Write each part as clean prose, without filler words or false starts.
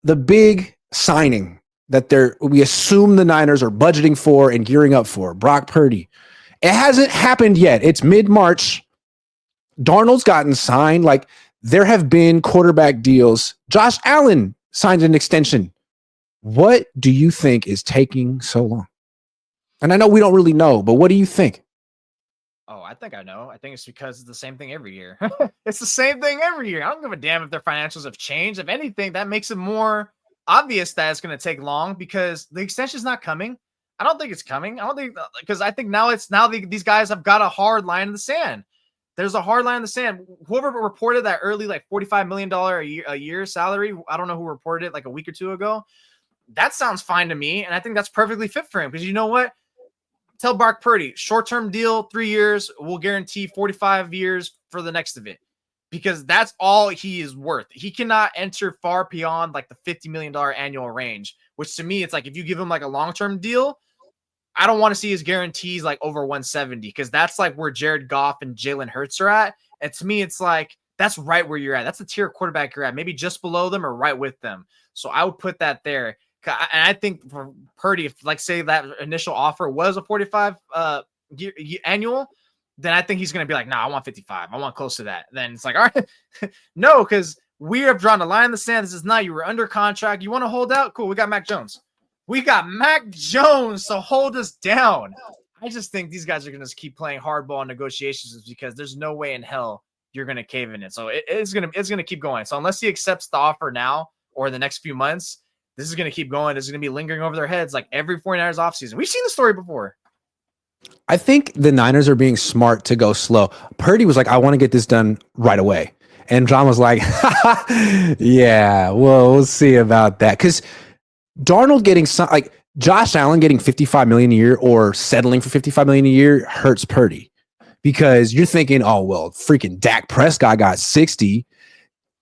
the big signing that we assume the Niners are budgeting for and gearing up for, Brock Purdy. It hasn't happened yet. It's mid-March. Darnold's gotten signed. Like, there have been quarterback deals. Josh Allen signed an extension. What do you think is taking so long? And I know we don't really know, but what do you think? Oh, I think I know. I think it's because it's the same thing every year. It's the same thing every year. I don't give a damn if their financials have changed. If anything, that makes it more obvious that it's going to take long because the extension's not coming. I don't think it's coming. I don't think, because I think now these guys have got a hard line in the sand. There's a hard line in the sand. Whoever reported that early, like $45 million a year salary, I don't know who reported it like a week or two ago. That sounds fine to me. And I think that's perfectly fit for him because you know what? Tell Brock Purdy, short-term deal, 3 years. We'll guarantee 45 years for the next of it because that's all he is worth. He cannot enter far beyond like the $50 million annual range, which to me, it's like if you give him like a long-term deal, I don't want to see his guarantees like over 170 because that's like where Jared Goff and Jalen Hurts are at. And to me, it's like that's right where you're at. That's the tier of quarterback you're at, maybe just below them or right with them. So I would put that there. And I think for Purdy, if like say that initial offer was a 45 annual, then I think he's going to be like, nah, I want 55. I want close to that. Then it's like, all right, no, because we have drawn a line in the sand. This is not, you were under contract. You want to hold out? Cool. We got Mac Jones. We got Mac Jones to hold us down. I just think these guys are going to keep playing hardball in negotiations because there's no way in hell you're going to cave in it. So it's going to keep going. So unless he accepts the offer now or the next few months, this is going to keep going. This is going to be lingering over their heads like every 49ers offseason. We've seen the story before. I think the Niners are being smart to go slow. Purdy was like, I want to get this done right away. And John was like, yeah, well, we'll see about that. Because Darnold getting like Josh Allen getting $55 million a year or settling for $55 million a year hurts Purdy because you're thinking, oh, well, freaking Dak Prescott got 60.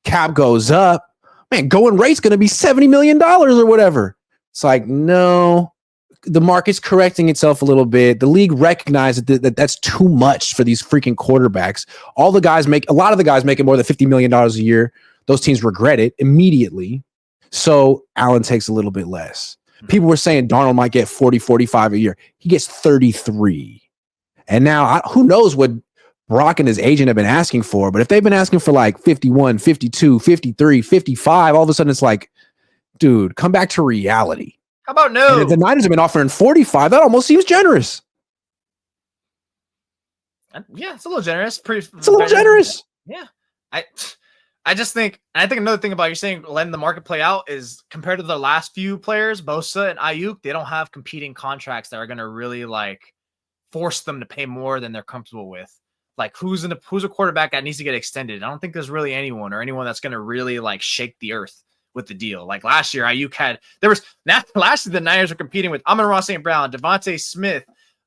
Cap goes up. Man, going rate's going to be $70 million or whatever. It's like, no, the market's correcting itself a little bit. The league recognized that that's too much for these freaking quarterbacks. A lot of the guys making more than $50 million a year. Those teams regret it immediately. So Allen takes a little bit less. People were saying Darnold might get 40, 45 a year. He gets 33. And now who knows what Brock and his agent have been asking for, but if they've been asking for like 51, 52, 53, 55, all of a sudden it's like, dude, come back to reality. How about no? And if the Niners have been offering 45, that almost seems generous. Yeah, it's a little generous. It's a little generous. Yeah. I just think, and I think another thing about you're saying letting the market play out is compared to the last few players, Bosa and Ayuk, they don't have competing contracts that are going to really like force them to pay more than they're comfortable with. Like who's a quarterback that needs to get extended? I don't think there's really anyone that's going to really like shake the earth with the deal. Like last year, Ayuk last year the Niners were competing with Amon-Ra St. Brown, Devontae Smith.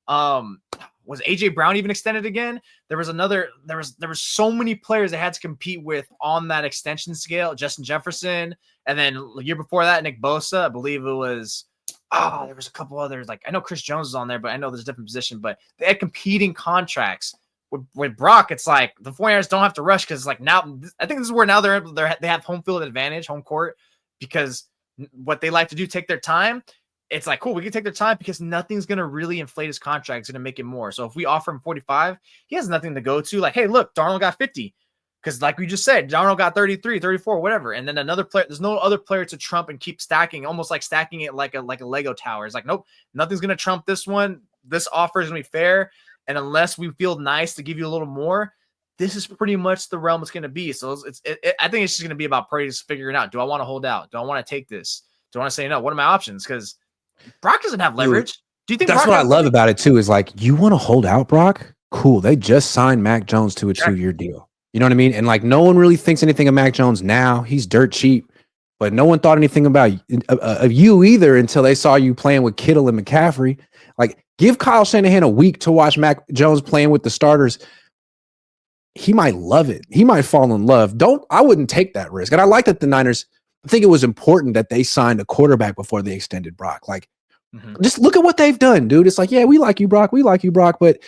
Was AJ Brown even extended again? There was so many players that had to compete with on that extension scale. Justin Jefferson, and then the year before that, Nick Bosa. I believe it was. There was a couple others. Like I know Chris Jones is on there, but I know there's a different position. But they had competing contracts. With Brock, it's like the 49ers don't have to rush because like now I think this is where now they have home field advantage, home court, because what they like to do, take their time. It's like, cool, we can take their time because nothing's going to really inflate his contract. It's going to make it more. So if we offer him 45, he has nothing to go to. Like, hey, look, Darnold got 50 because like we just said, Darnold got 33, 34, whatever. And then another player, there's no other player to trump and keep stacking, almost like stacking it like a Lego tower. It's like, nope, nothing's going to trump this one. This offer is going to be fair. And unless we feel nice to give you a little more, this is pretty much the realm it's going to be. So I think it's just going to be about Purdy just figuring out, do I want to hold out? Do I want to take this? Do I want to say no? What are my options? Because Brock doesn't have leverage. Do you think that's Brock what I love about it too? Is like, you want to hold out, Brock? Cool. They just signed Mac Jones to a 2-year deal. You know what I mean? And like, no one really thinks anything of Mac Jones now. He's dirt cheap, but no one thought anything about of you either until they saw you playing with Kittle and McCaffrey. Like, give Kyle Shanahan a week to watch Mac Jones playing with the starters. He might love it. He might fall in love. I wouldn't take that risk. And I like that the Niners, I think it was important that they signed a quarterback before they extended Brock. Like, just look at what they've done, dude. It's like, yeah, we like you, Brock. We like you, Brock. But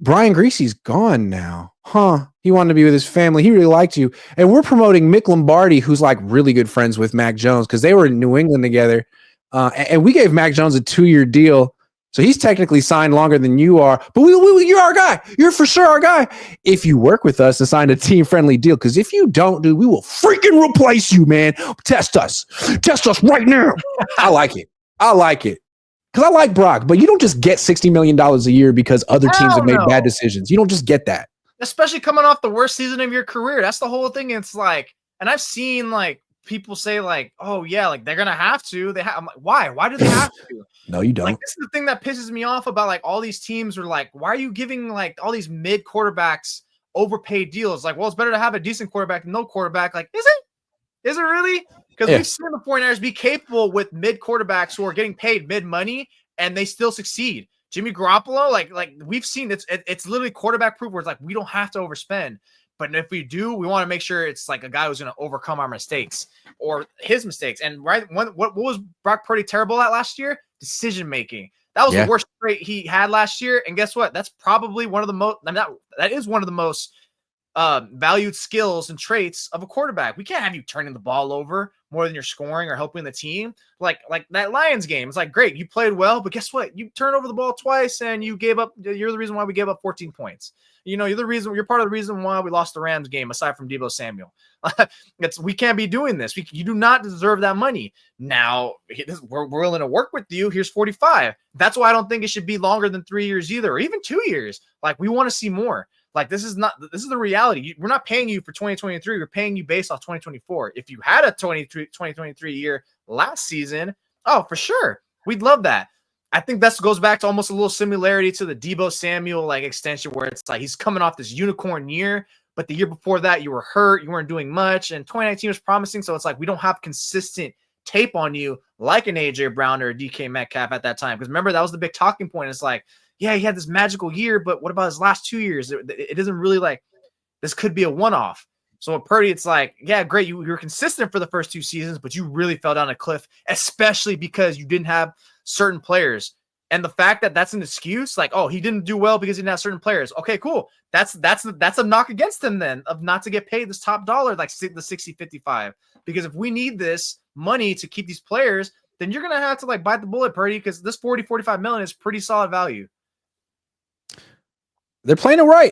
Brian Greasy's gone now. Huh. He wanted to be with his family. He really liked you. And we're promoting Mick Lombardi, who's like really good friends with Mac Jones because they were in New England together. And we gave Mac Jones a 2-year deal. So he's technically signed longer than you are. But you're our guy. You're for sure our guy. If you work with us and sign a team-friendly deal, because if you don't, dude, we will freaking replace you, man. Test us. Test us right now. I like it. I like it. Because I like Brock, but you don't just get $60 million a year because other teams have made bad decisions. You don't just get that. Especially coming off the worst season of your career. That's the whole thing. It's like, and I've seen like people say like, oh yeah, like they're going to have to. I'm like, why? Why do they have to? No, you don't. Like, this is the thing that pisses me off about like all these teams are like, why are you giving like all these mid quarterbacks overpaid deals? Like, well, it's better to have a decent quarterback than no quarterback. Like, is it? Is it really? Because we've seen the 49ers be capable with mid quarterbacks who are getting paid mid money and they still succeed. Jimmy Garoppolo, like we've seen it's literally quarterback proof where it's like we don't have to overspend. But if we do, we want to make sure it's like a guy who's going to overcome our mistakes or his mistakes. And what was Brock Purdy terrible at last year? Decision making. That was the worst trait he had last year. And guess what? That's probably one of the most. That is one of the most valued skills and traits of a quarterback. We can't have you turning the ball over more than you're scoring or helping the team. Like that Lions game. It's like, great, you played well, but guess what? You turned over the ball twice and you gave up. You're the reason why we gave up 14 points. You know, you're part of the reason why we lost the Rams game, aside from Deebo Samuel. We can't be doing this. You do not deserve that money. Now, we're willing to work with you. Here's 45. That's why I don't think it should be longer than 3 years either, or even 2 years. Like, we want to see more. Like, this is the reality. We're not paying you for 2023. We're paying you based off 2024. If you had a 2023 year last season, oh, for sure, we'd love that. I think that goes back to almost a little similarity to the Deebo Samuel like extension, where it's like he's coming off this unicorn year, but the year before that you were hurt, you weren't doing much, and 2019 was promising. So it's like we don't have consistent tape on you like an AJ Brown or a DK Metcalf at that time. Because remember, that was the big talking point. It's like, yeah, he had this magical year, but what about his last 2 years? It isn't really like this could be a one-off. So with Purdy, it's like, yeah, great, you were consistent for the first 2 seasons, but you really fell down a cliff, especially because you didn't have certain players. And the fact that that's an excuse, like, oh, he didn't do well because he didn't have certain players. Okay, cool. That's a knock against him then, of not to get paid this top dollar, like the 60-55. Because if we need this money to keep these players, then you're going to have to like bite the bullet, Purdy, because this 40-45 million is pretty solid value. They're playing it right.